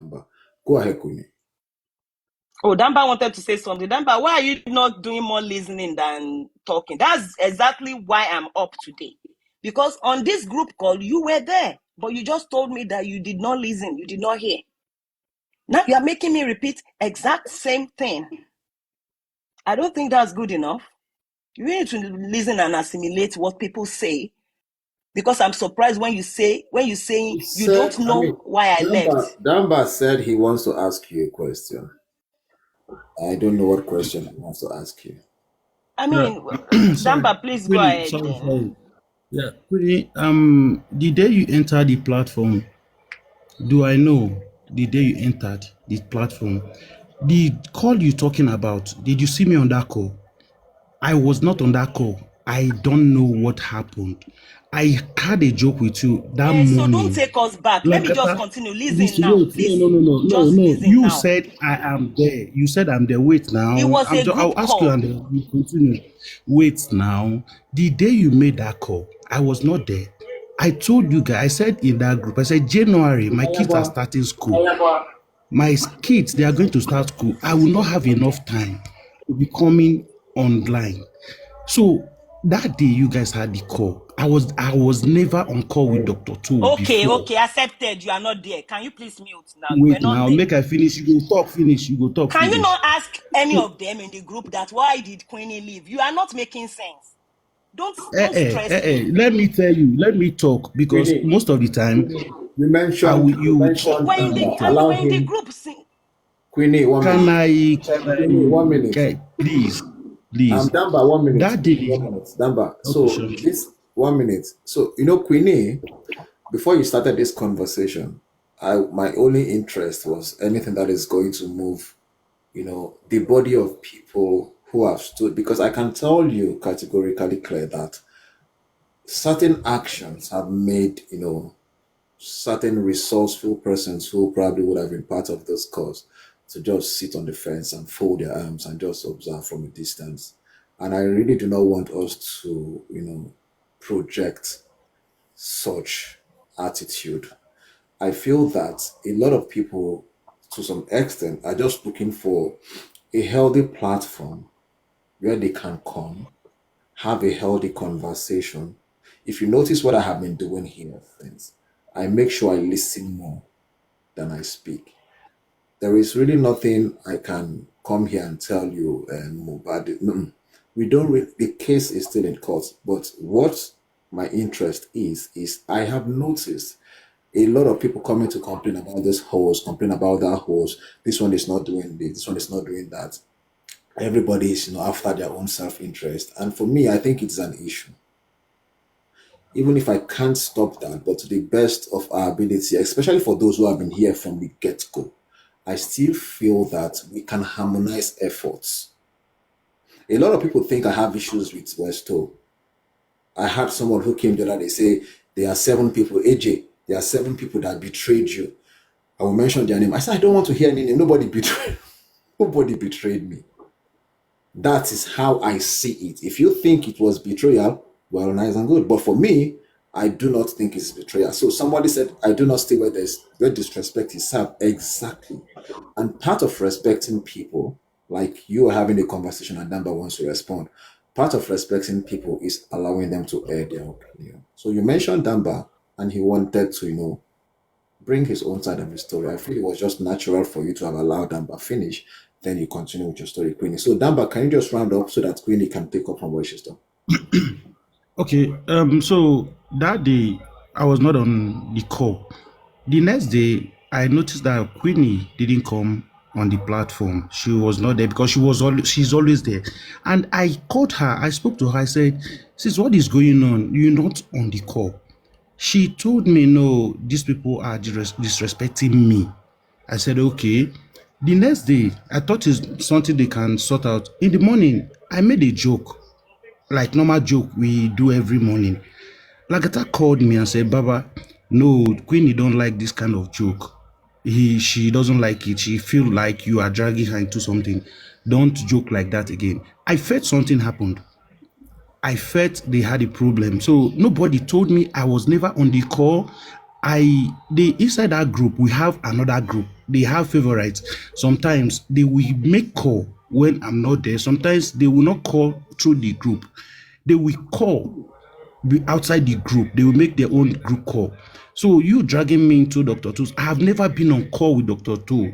Go ahead, Queenie. Oh, Damba wanted to say something. Damba, why are you not doing more listening than talking? That's exactly why I'm up today. Because on this group call, you were there, but you just told me that you did not listen, you did not hear. Now you are making me repeat exact same thing. I don't think that's good enough. You need to listen and assimilate what people say. Because I'm surprised when you say you don't know why I left. Damba said he wants to ask you a question. I don't know what question he wants to ask you. I Yeah. mean, Sorry, Damba, please go Queenie. ahead Sorry, then. sorry. Yeah, Queenie. The day you enter the platform, do I know the day you entered the platform? The call you talking about, did you see me on that call? I was not on that call. I don't know what happened. I had a joke with you that So don't morning. take us back. Let me just Lakata, continue. Listen listen, now, wait, please. no. Listen You now. said I am there. You said I'm there. Wait now. It was a I'll group ask you call. and then we continue. Wait now. The day you made that call, I was not there. I told you guys, I said in that group, I said January, my kids are starting school. My kids, they are going to start school. I will not have enough time to be coming online. So that day you guys had the call. I was never on call with Dr. Two before. Okay, accepted. You are not there. Can you please mute now? You were Wait not now, there. make I finish. You go talk finish. You go talk Can you finish. not ask any So, of them in the group that why did Queenie leave? You are not making sense. Don't stress me. Let me tell you. Let me talk because Queenie, most of the time, you I will. mentioned You you will You talk mentioned were in and the be and you allow were talking. in the him. group. Queenie, 1 minute. Queenie, 1 minute. Please, I'm please. done by 1 minute. That day, 1 minute. Damba. okay, So sure. this 1 minute. So Queenie, before you started this conversation, my only interest was anything that is going to move, the body of people who have stood, because I can tell you categorically clear that certain actions have made, certain resourceful persons who probably would have been part of this cause to just sit on the fence and fold their arms and just observe from a distance. And I really do not want us to, project such attitude. I feel that a lot of people, to some extent, are just looking for a healthy platform where they can come, have a healthy conversation. If you notice what I have been doing here, friends, I make sure I listen more than I speak. There is really nothing I can come here and tell you, but we don't. The case is still in court. But what my interest is I have noticed a lot of people coming to complain about this host, complain about that host. This one is not doing this. This one is not doing that. Everybody is, after their own self-interest, and for me, I think it's an issue. Even if I can't stop that, but to the best of our ability, especially for those who have been here from the get-go, I still feel that we can harmonize efforts. A lot of people think I have issues with Westo. I had someone who came the other day say, there are 7 people, AJ, there are 7 people that betrayed you. I will mention their name. I said, I don't want to hear any name. Nobody betrayed, nobody betrayed me. That is how I see it. If you think it was betrayal, well, nice and good. But for me, I do not think it's betrayal. So somebody said, I do not stay where disrespect is served. Exactly. And part of respecting people, like you are having a conversation and Damba wants to respond, part of respecting people is allowing them to air their opinion. So you mentioned Damba and he wanted to, bring his own side of the story. I feel it was just natural for you to have allowed Damba finish. Then you continue with your story, Queenie. So Damba, can you just round up so that Queenie can take up from where she's done? Okay. So that day I was not on the call. The next day I noticed that Queenie didn't come on the platform. She was not there because she's always there. And I called her. I spoke to her. I said, "Sis, what is going on? You're not on the call." She told me, "No, these people are disrespecting me." I said, "Okay." The next day, I thought it's something they can sort out. In the morning, I made a joke, like normal joke we do every morning. Lagata called me and said, "Baba, no, Queenie don't like this kind of joke. She doesn't like it. She feel like you are dragging her into something. Don't joke like that again." I felt something happened. I felt they had a problem. So nobody told me. I was never on the call. they inside that group we have another group. They have favorites. Sometimes they will make call when I'm not there. Sometimes they will not call through the group. They will call outside the group. They will make their own group call. So you dragging me into Dr. Tools. I have never been on call with Dr. Tool,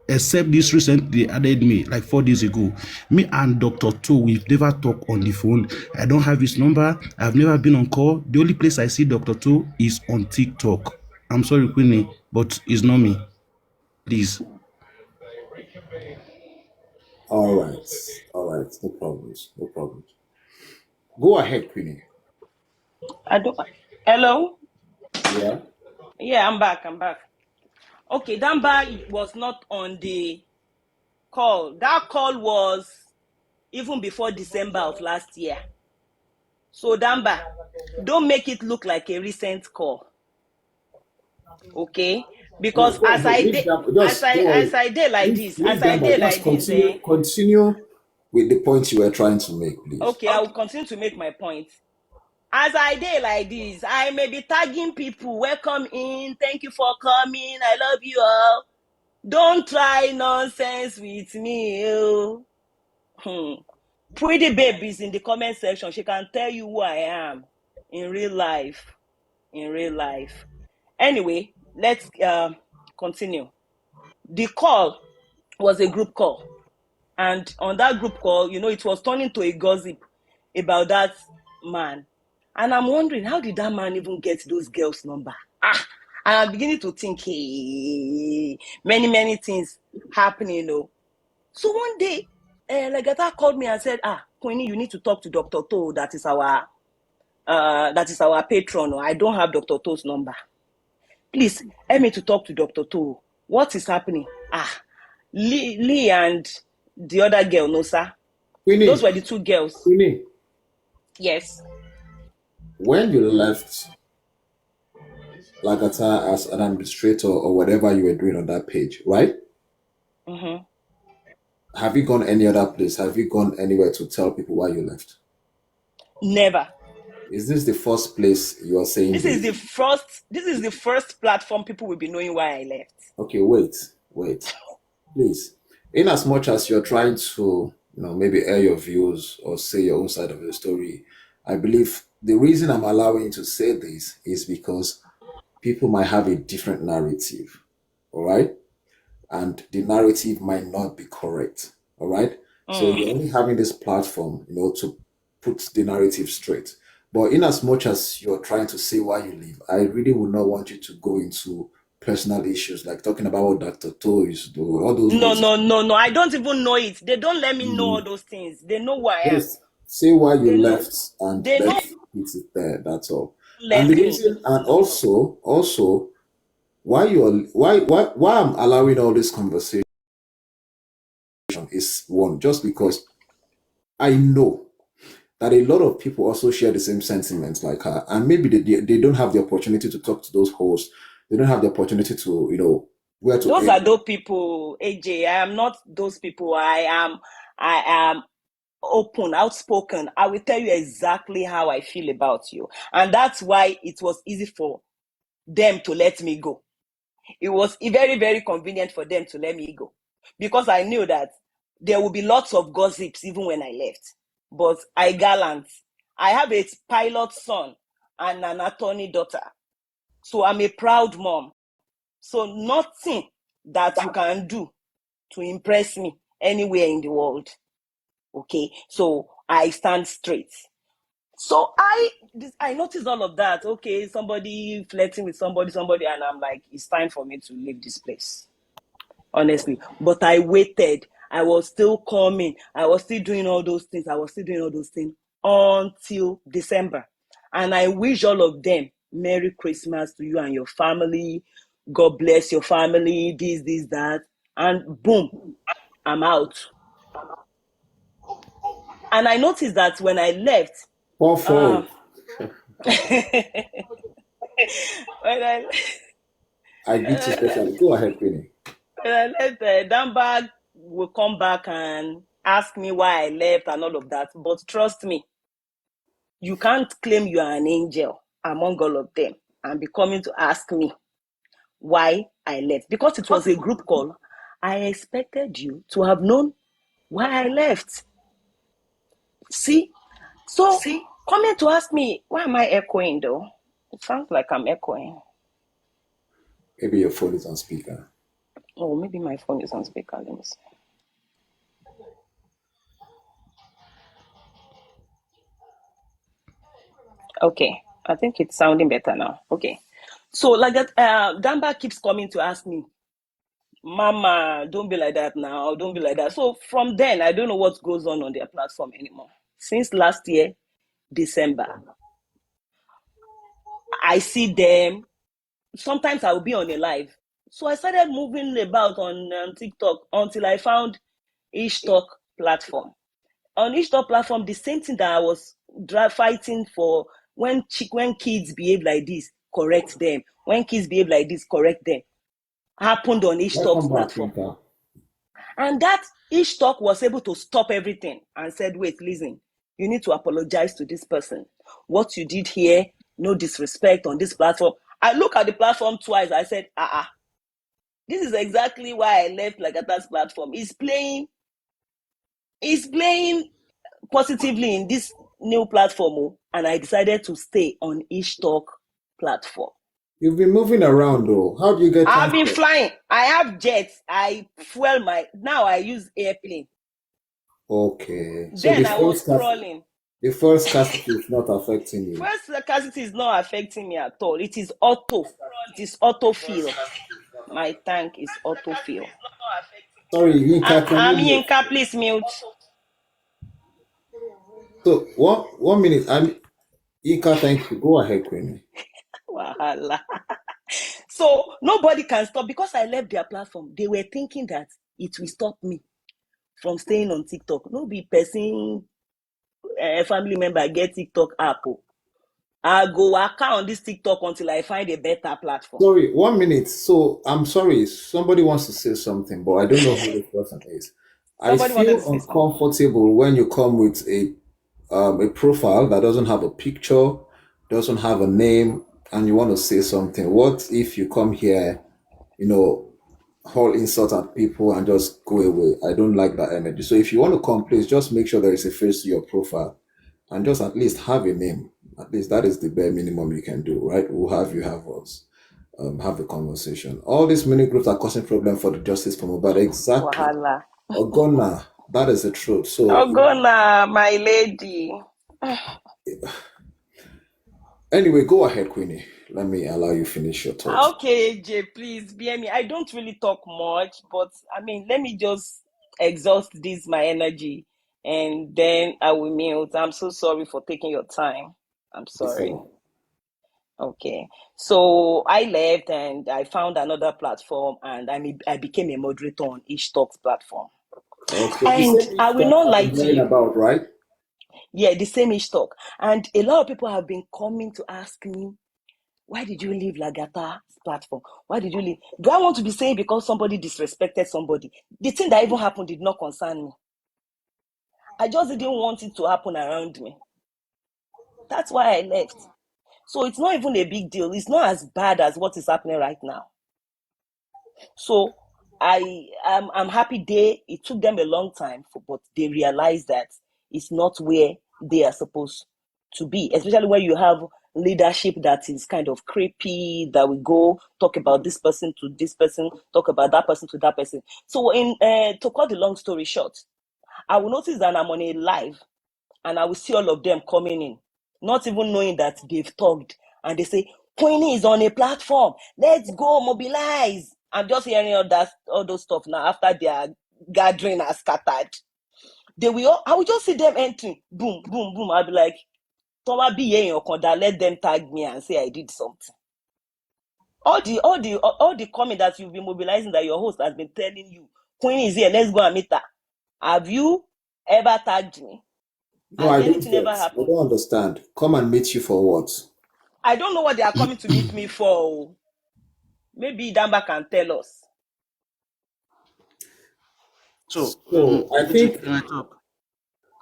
except this recently added me like 4 days ago. Me and Dr. Tool, we've never talked on the phone. I don't have his number. I've never been on call. The only place I see Dr. Tool is on TikTok. I'm sorry, Queenie, but it's not me. Please. All right. No problems. No problems. Go ahead, Queenie. I don't. Hello. Yeah. Yeah, I'm back. Okay, Damba was not on the call. That call was even before December of last year. So Damba, don't make it look like a recent call. Okay? Because Go as ahead. I Leave did, that. Just go ahead. as I did like Leave, this, as leave I that, but did just like this, continue with the points you were trying to make, please. okay, I will continue to make my point. As I did like this, I may be tagging people. Welcome in. Thank you for coming. I love you all. Don't try nonsense with me. Oh. Pretty babe is in the comment section. She can tell you who I am in real life. Anyway, let's continue. The call was a group call. And on that group call, it was turning to a gossip about that man. And I'm wondering, how did that man even get those girls' number? And I'm beginning to think, hey, many things happening, So one day, Legata called me and said, Queenie, you need to talk to Dr. To. That is our patron. I don't have Dr. To's number. Please, help me to talk to Dr. To. What is happening? Lee and the other girl, no, sir. Queenie, Those were the two girls. Queenie, Yes. when you left Lagata as an administrator or whatever you were doing on that page, right? Mm-hmm. Have you gone any other place? Have you gone anywhere to tell people why you left? Never. Is this the first place you are saying This is the first platform people will be knowing why I left. Okay, wait. Please. In as much as you're trying to, maybe air your views or say your own side of the story, I believe the reason I'm allowing you to say this is because people might have a different narrative. All right? And the narrative might not be correct. All right? So you're only having this platform, to put the narrative straight. But in as much as you're trying to say why you leave, I really would not want you to go into personal issues like talking about what Dr. To is doing, all those ways. No. I don't even know it. They don't let me know all those things. They know who I am. Just say why you left and then it's there. That's all. And the reason, and also why I'm allowing all this conversation is one, just because I know that a lot of people also share the same sentiments like her, and maybe they don't have the opportunity to talk to those hosts. They don't have the opportunity to, where to. Those are those people, AJ. I am not those people. I am open, outspoken. I will tell you exactly how I feel about you. And that's why it was easy for them to let me go. It was very, very convenient for them to let me go. Because I knew that there will be lots of gossips even when I left. But I gallant. I have a pilot son and an attorney daughter. So I'm a proud mom. So nothing that you can do to impress me anywhere in the world. Okay, so I stand straight. So I noticed all of that. Okay, somebody flirting with somebody, and I'm like, it's time for me to leave this place. Honestly. But I waited. I was still coming. I was still doing all those things. Until December. And I wish all of them Merry Christmas to you and your family. God bless your family, this, that. And boom, I'm out. And I noticed that when I left, when I get you special. Go ahead, Queenie. When I left, Damba will come back and ask me why I left and all of that. But trust me, you can't claim you are an angel among all of them. and be coming to ask me why I left. Because it was a group call, I expected you to have known why I left. See? So, coming to ask me, why am I echoing though? It sounds like I'm echoing. Maybe your phone is on speaker. Oh, maybe my phone is on speaker. Let me see. Okay, I think it's sounding better now. Okay. So, like that, Damba keeps coming to ask me, Mama, don't be like that now. Don't be like that. So, from then, I don't know what goes on their platform anymore. Since last year, December, I see them. Sometimes I will be on a live. So I started moving about on TikTok until I found Ishtalk platform. On Ishtalk platform, the same thing that I was fighting for, when kids behave like this, correct them. When kids behave like this, correct them, happened on Ishtalk's Welcome back, platform. Yinka. And that Ishtalk was able to stop everything and said, wait, listen, you need to apologize to this person. What you did here, no disrespect on this platform. I look at the platform twice. I said, this is exactly why I left Lagata's platform. He's playing positively in this new platform, and I decided to stay on Ishtalk platform. You've been moving around though. How do you get I've been transport? flying. I have jets. I fuel now I use airplane. Okay. So Then I was crawling. the first scarcity is not affecting you. First scarcity is not affecting me at all. It is auto. It is auto fill. My tank is auto fill. Sorry, Yinka, can I'm you? Yinka, please mute. So one minute. Yinka, thank you. Go ahead, Queenie. Wahala. So nobody can stop because I left their platform. They were thinking that it will stop me from staying on TikTok. No be person, family member get TikTok app. I go waka on this TikTok until I find a better platform. Sorry, 1 minute. So I'm sorry. Somebody wants to say something, but I don't know who this person is. I Somebody wanted feel to say something. uncomfortable when you come with a profile that doesn't have a picture, doesn't have a name, and you want to say something. What if you come here, haul insult at people and just go away? I don't like that energy. So if you want to come, please just make sure there is a face to your profile and just at least have a name. At least that is the bare minimum you can do, right? We'll have you have us. Have a conversation. All these mini groups are causing problem for the justice for Mohbad. Exactly. Wahala. Ogonna, that is the truth. So Ogonna, my lady. anyway, go ahead, Queenie. Let me allow you finish your thoughts. Okay, Jay, please bear me. I don't really talk much, but let me just exhaust my energy, and then I will mute. I'm so sorry for taking your time. I'm sorry. Okay, so I left and I found another platform, and I became a moderator on Ishtalk's platform. Okay. And I will not lie to you. About, right? Yeah, the same Ishtalk. And a lot of people have been coming to ask me, why did you leave Lagata's platform? Why did you leave? Do I want to be saying because somebody disrespected somebody? The thing that even happened did not concern me. I just didn't want it to happen around me. That's why I left. So it's not even a big deal. It's not as bad as what is happening right now. So I'm happy it took them a long time, but they realized that it's not where they are supposed to be, especially when you have leadership that is kind of creepy, that we go talk about this person to this person, talk about that person to that person. So to cut the long story short, I will notice that I'm on a live and I will see all of them coming in, not even knowing that they've talked, and they say, Queenie is on a platform, let's go mobilize. I'm just hearing all those stuff now after their gathering has scattered. I will just see them entering, boom, boom, boom. I'll be like, let them tag me and say I did something. All the comment that you've been mobilizing, that your host has been telling you, Queen is here, let's go and meet her. Have you ever tagged me? No, Has I don't anything get. ever I happened? don't understand. Come and meet you for what? I don't know what they are coming to meet me for. Maybe Damba can tell us. So, I think can I talk?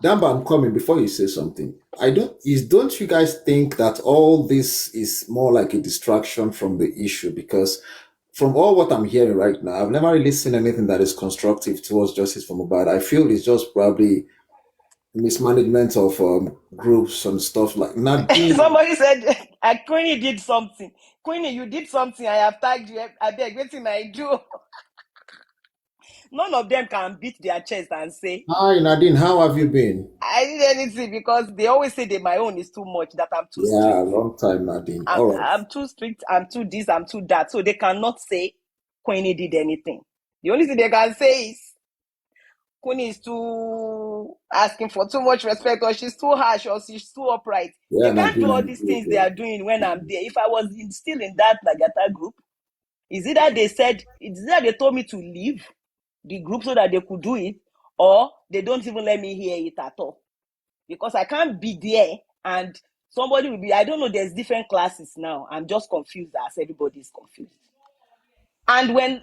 Damba, I'm coming before you say something. Don't you guys think that all this is more like a distraction from the issue? Because from all what I'm hearing right now, I've never really seen anything that is constructive towards justice for Mohbad. I feel it's just probably mismanagement of groups and stuff like Nadine. Somebody said, Queenie did something. Queenie, you did something. I have tagged you. I beg, waiting I do. None of them can beat their chest and say, Hi Nadine, how have you been? I did anything, because they always say that my own is too much, that I'm too Yeah, strict. long time, Nadine. All right. I'm too strict, I'm too this, I'm too that. So they cannot say Queenie did anything. The only thing they can say is Queenie is too asking for too much respect, or she's too harsh, or she's too upright. Yeah, They can't do all Nadine. these things they are doing when I'm there. If I was still in that Lagata group, is it that they told me to leave the group so that they could do it, or they don't even let me hear it at all? Because I can't be there and somebody will be, I don't know, there's different classes now. I'm just confused as everybody is confused. And when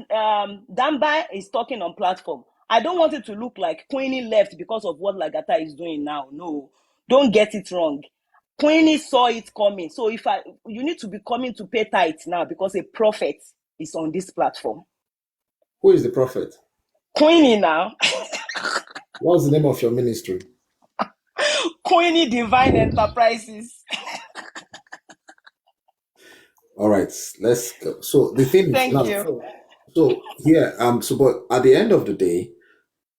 Damba is talking on platform, I don't want it to look like Queenie left because of what Lagata is doing now. No, don't get it wrong. Queenie saw it coming. So you need to be coming to pay tithes now, because a prophet is on this platform. Who is the prophet? Queenie now. What's the name of your ministry? Queenie Divine Enterprises. All right, let's go. So the thing is Thank now, you. so here, so but at the end of the day,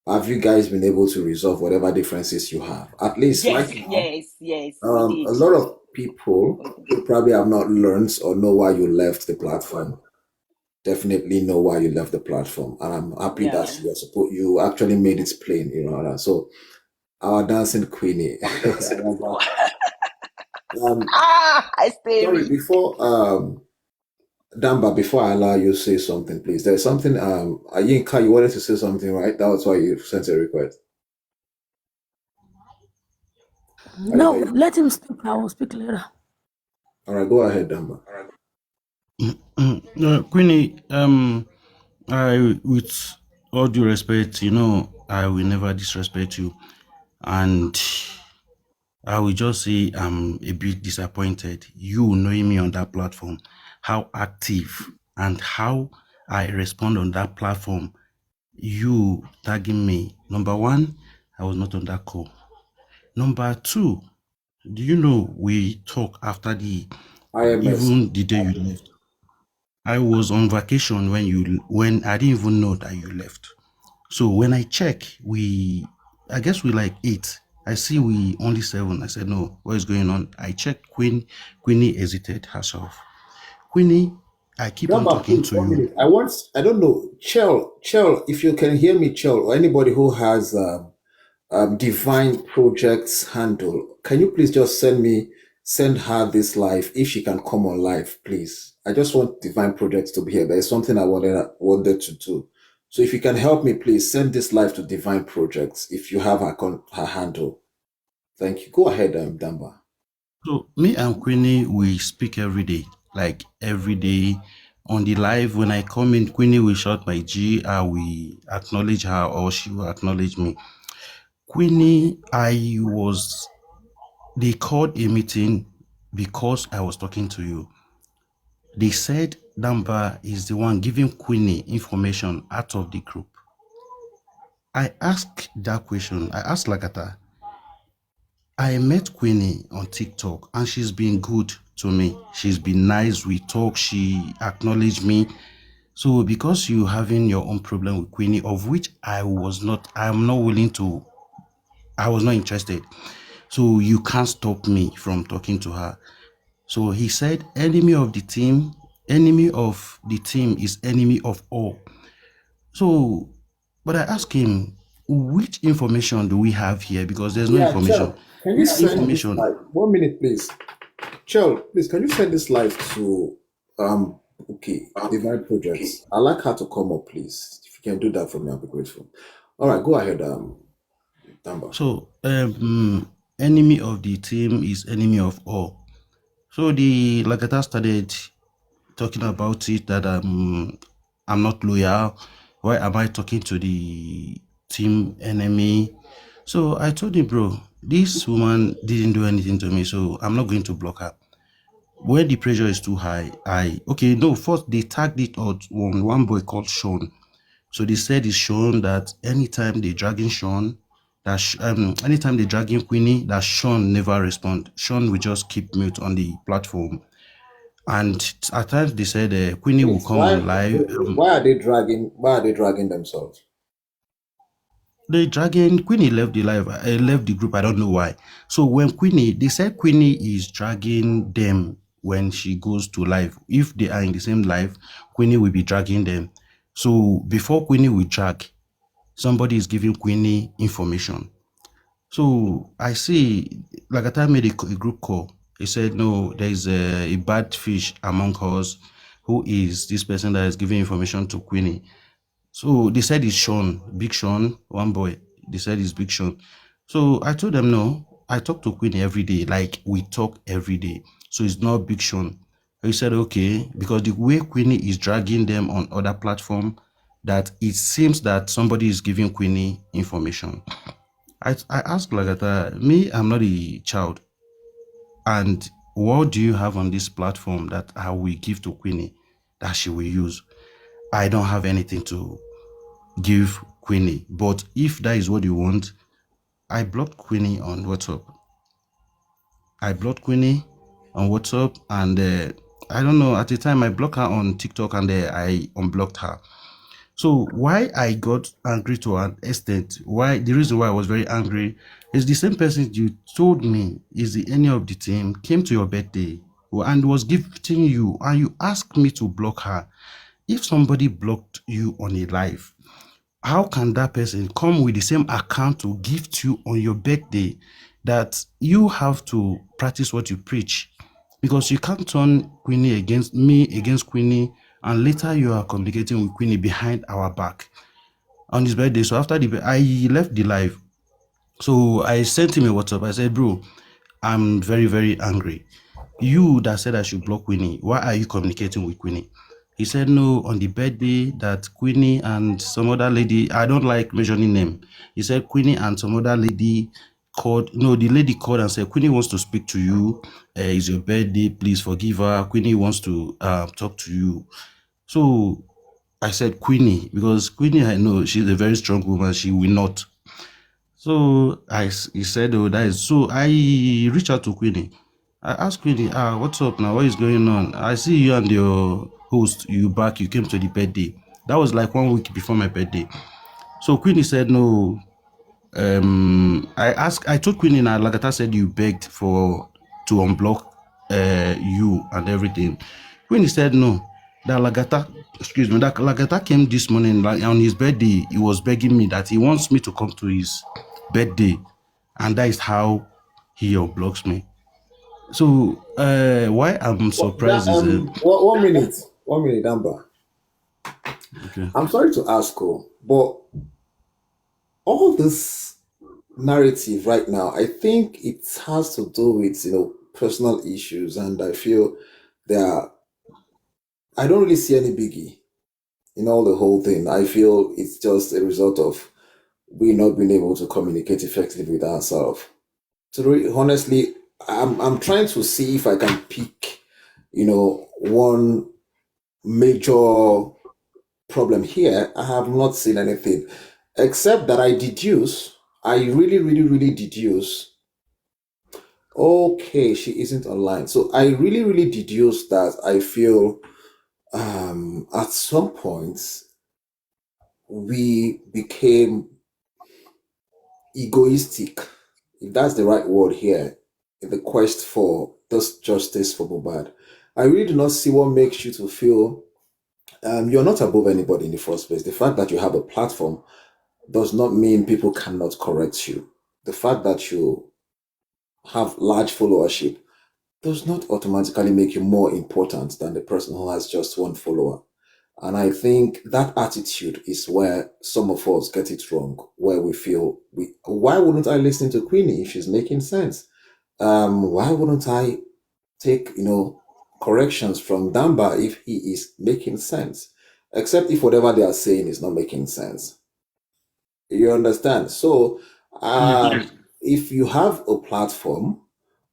have you guys been able to resolve whatever differences you have? At least Yes, right now, yes, we a did. lot of people who probably have not learned or know why you left the platform definitely know why you left the platform, and I'm happy Yeah. that you actually made it plain, you know. So our dancing queenie. I stay. Sorry, before Damba, before I allow you to say something, please. There's something Ayinka, you wanted to say something, right? That was why you sent a request. No, let him speak. I will speak later. All right, go ahead, Damba. Queenie, with all due respect, I will never disrespect you, and I will just say I'm a bit disappointed. You knowing me on that platform, how active and how I respond on that platform, you tagging me. Number one, I was not on that call. Number two, do you know we talk after even the day you left? I was on vacation when I didn't even know that you left. So when I check, I guess we like 8. I see we only 7. I said, no, what is going on? I checked Queenie hesitated herself. Queenie, I keep on Damba, talking please, to 1 you. minute. I don't know, Chell, if you can hear me, Chell, or anybody who has Divine Projects handle, can you please just send her this live if she can come on live, please. I just want Divine Projects to be here. There's something I wanted to do. So if you can help me, please send this live to Divine Projects if you have her handle. Thank you. Go ahead, Damba. So me and Queenie, we speak every day, like every day. On the live, when I come in, Queenie will shout my G, I will acknowledge her or she will acknowledge me. Queenie, they called a meeting because I was talking to you. They said Damba is the one giving Queenie information out of the group. I asked that question. I asked Lagata. I met Queenie on TikTok and she's been good to me. She's been nice. We talk. She acknowledged me. So because you having your own problem with Queenie, of which I was not interested. So you can't stop me from talking to her. So he said, enemy of the team is enemy of all. So, but I asked him, which information do we have here? Because there's no information. Chell, can you send this live? 1 minute, please. Chell, please, can you send this live to Divine Projects? I'd like her to come up, please. If you can do that for me, I'll be grateful. All right, go ahead, Damba. So, enemy of the team is enemy of all. So the Lagata started talking about it that I'm not loyal. Why am I talking to the team enemy? So I told him, bro, this woman didn't do anything to me, so I'm not going to block her. When the pressure is too high, first they tagged it on one boy called Sean. So they said it's Sean that anytime they drag in Sean, anytime they drag in Queenie, that Sean never respond. Sean will just keep mute on the platform. And at times they said Queenie will Wait, come on live. why are they dragging themselves? The dragging Queenie left left the group. I don't know why. So when they said Queenie is dragging them when she goes to live. If they are in the same live, Queenie will be dragging them. So before Queenie will drag, somebody is giving Queenie information. So I see, like a time made a group call. He said, no, there is a bad fish among us. Who is this person that is giving information to Queenie? So they said it's Sean, Big Sean, one boy. They said it's Big Sean. So I told them, no, I talk to Queenie every day. Like we talk every day. So it's not Big Sean. He said, okay, because the way Queenie is dragging them on other platform, that it seems that somebody is giving Queenie information. I asked Lagata, me, I'm not a child. And what do you have on this platform that I will give to Queenie that she will use? I don't have anything to give Queenie. But if that is what you want, I blocked Queenie on WhatsApp. And I don't know, at the time I blocked her on TikTok and I unblocked her. So why I got angry to an extent, the reason why I was very angry is the same person you told me is the any of the team came to your birthday and was gifting you and you asked me to block her. If somebody blocked you on a live, how can that person come with the same account to gift you on your birthday? That you have to practice what you preach, because you can't turn Queenie against me, against Queenie, and later you are communicating with Queenie behind our back on his birthday. So after I left the live. So I sent him a WhatsApp. I said, bro, I'm very, very angry. You that said I should block Queenie, why are you communicating with Queenie? He said, no, on the birthday that Queenie and some other lady, I don't like mentioning name. He said Queenie and some other lady the lady called and said, Queenie wants to speak to you. It's your birthday. Please forgive her. Queenie wants to talk to you. So I said Queenie, because Queenie, I know she's a very strong woman. She will not. So he said, oh, that is so. I reached out to Queenie. I asked Queenie, what's up now? What is going on? I see you and your host, you came to the birthday. That was like 1 week before my birthday. So Queenie said, no. I told Queenie, and Lagata said you begged to unblock you and everything. Queenie said no. That Lagata came this morning, like on his birthday. He was begging me that he wants me to come to his birthday, and that is how he unblocks me. So why I'm surprised is 1 minute, Damba. okay. I'm sorry to ask, but all this narrative right now, I think it has to do with personal issues, and I feel I don't really see any biggie in all the whole thing. I feel it's just a result of we not being able to communicate effectively with ourselves. So honestly, I'm trying to see if I can pick, one major problem here. I have not seen anything, except that I really, really, really deduce. Okay, she isn't online. So I really, really deduce that I feel at some point we became egoistic, if that's the right word here, in the quest for this justice for Mohbad. I really do not see what makes you to feel you're not above anybody in the first place. The fact that you have a platform does not mean people cannot correct you. The fact that you have large followership does not automatically make you more important than the person who has just one follower. And I think that attitude is where some of us get it wrong, where we feel, why wouldn't I listen to Queenie if she's making sense? Why wouldn't I take, corrections from Damba if he is making sense? Except if whatever they are saying is not making sense. You understand? So Yes. If you have a platform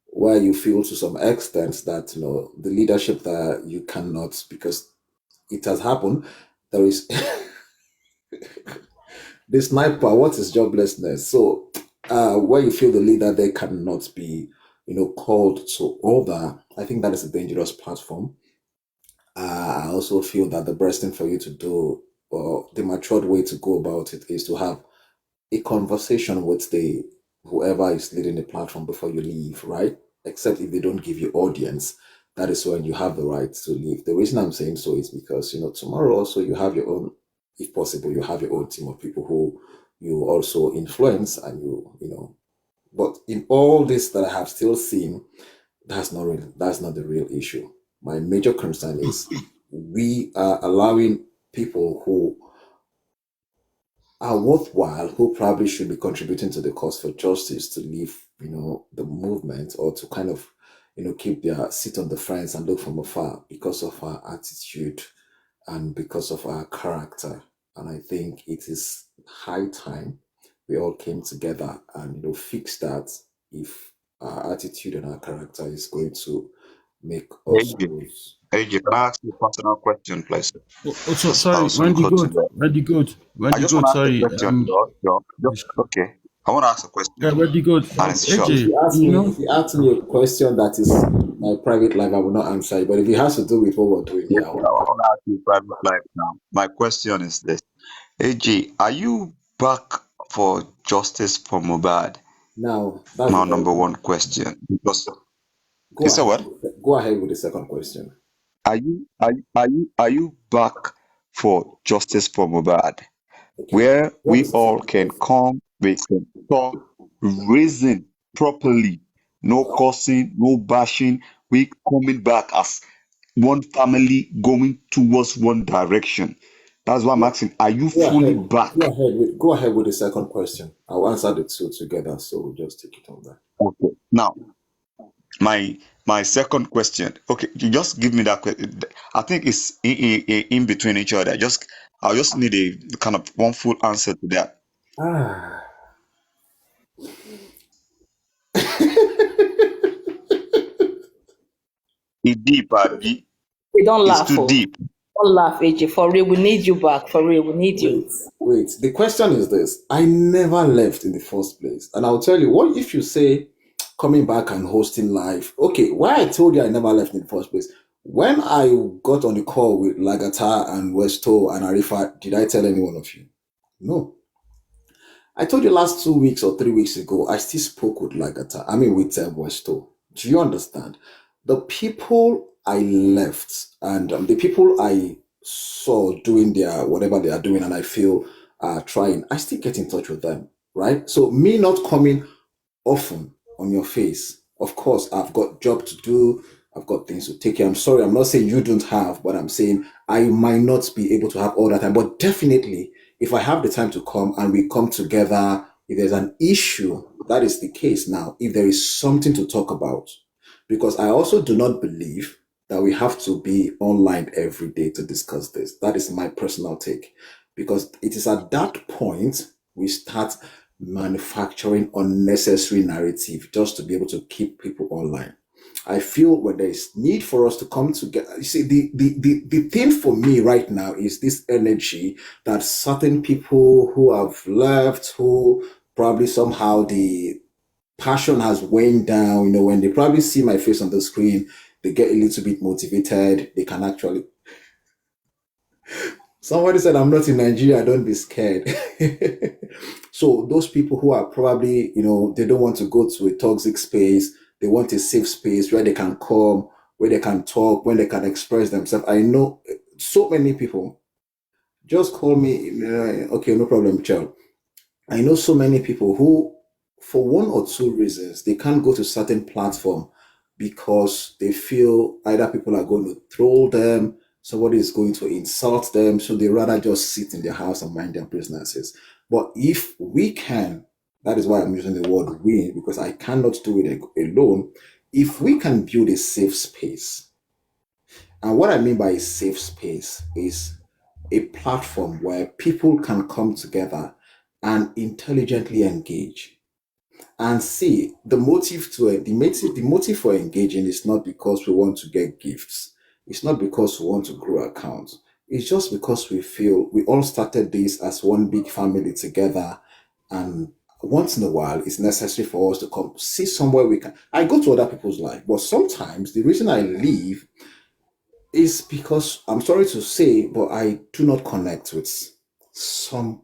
where you feel to some extent that the leadership that you cannot, because it has happened, there is the sniper, what is joblessness? So where you feel the leader they cannot be called to order, I think that is a dangerous platform. I also feel that the best thing for you to do, or the matured way to go about it, is to have a conversation with the whoever is leading the platform before you leave, right? Except if they don't give you audience, that is when you have the right to leave. The reason I'm saying so is because tomorrow also you have your own, if possible, you have your own team of people who you also influence, and But in all this that I have still seen, that's not the real issue. My major concern is we are allowing people who are worthwhile, who probably should be contributing to the cause for justice, to leave, the movement, or to kind of, keep their seat on the fence and look from afar because of our attitude and because of our character. And I think it is high time we all came together and fix that if our attitude and our character is going to make us AJ, lose. AJ, can I ask you a personal question, please? So As I'll sorry, soon go to bed. I Wendy just want Goat, to ask a sorry. question, just okay. I want to ask a Yeah, question, Wendy Goat, and it's short. If AJ, you ask me, if you ask me a question that is my private life, I will not answer it. But if it has to do with what we're doing Yes, here, I I will answer. want to ask you private life now. My question is this: AJ, are you back for justice for Mohbad? Now, that's a My very number one question. Because go you said ahead. what? Go ahead with the second question. Are you back for justice for Mohbad, Okay. where What we is the all second can question? come, we can talk, reason properly, no cursing, no bashing, we coming back as one family going towards one direction. That's why I'm Go, asking, are you go fully ahead. back? Go ahead with the second question. I'll answer the two together. So we'll just take it on that. Okay. Now, my second question. Okay, you just give me that question. I think it's in between each other. I'll just need a kind of one full answer to that. Ah. It's deep, Abi. We don't It's laugh, too oh. deep. Don't laugh, AJ. For real, we need you back. For real, we need you. Wait. The question is this. I never left in the first place. And I'll tell you, what if you say coming back and hosting live? Okay, why I told you I never left in the first place. When I got on the call with Lagata and Westo and Arifa, did I tell any one of you? No. I told you last 2 weeks or 3 weeks ago, I still spoke with Lagata. I mean, with Westo. Do you understand? The people I left and the people I saw doing their whatever they are doing, and I feel trying, I still get in touch with them, right? So me not coming often on your face. Of course, I've got job to do. I've got things to take care. I'm sorry, I'm not saying you don't have, but I'm saying I might not be able to have all that time. But definitely, if I have the time to come and we come together, if there's an issue, that is the case now. If there is something to talk about, because I also do not believe that we have to be online every day to discuss this. That is my personal take, because it is at that point we start manufacturing unnecessary narrative just to be able to keep people online. I feel when there is need for us to come together. You see, the thing for me right now is this energy that certain people who have left, who probably somehow the passion has waned down, when they probably see my face on the screen, they get a little bit motivated. They can actually. Somebody said, I'm not in Nigeria, don't be scared. So, those people who are probably, they don't want to go to a toxic space, they want a safe space where they can come, where they can talk, where they can express themselves. I know so many people just call me, okay, no problem, child. I know so many people who, for one or two reasons, they can't go to certain platform because they feel either people are going to troll them, somebody is going to insult them, so they rather just sit in their house and mind their businesses. But if we can, that is why I'm using the word we, because I cannot do it alone. If we can build a safe space, and what I mean by a safe space is a platform where people can come together and intelligently engage. and see the motive to the motive for engaging is not because we want to get gifts. It's not because we want to grow accounts. It's just because we feel we all started this as one big family together, and once in a while it's necessary for us to come see somewhere we can. I go to other people's life, but sometimes the reason I leave is because I'm sorry to say, but I do not connect with some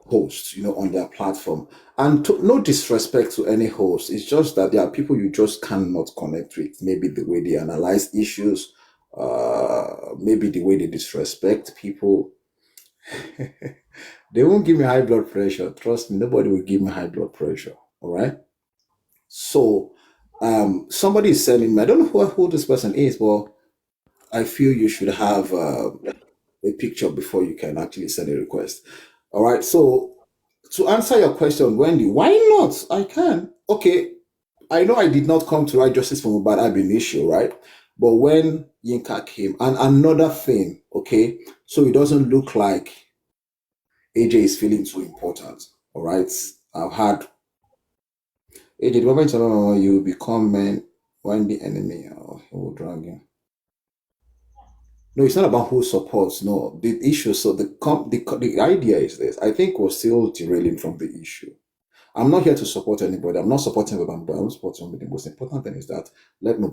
hosts, on their platform. And no disrespect to any host, it's just that there are people you just cannot connect with. Maybe the way they analyze issues, maybe the way they disrespect people. They won't give me high blood pressure. Trust me, nobody will give me high blood pressure. All right. So, somebody is sending me. I don't know who this person is, but I feel you should have a picture before you can actually send a request. All right. So to answer your question, Wendy, why not? I can. Okay. I know I did not come to write justice for Mohbad ab initio, right? But when Yinka came, and another thing, okay, so it doesn't look like AJ is feeling too important. All right. I've had AJ, the moment you become man when the enemy, he will drag you. No, it's not about who supports. No, the issue. So the idea is this. I think we're still derailing from the issue. I'm not here to support anybody. I'm not supporting Mohbad. I'm supporting somebody. The most important thing is that let Mohbad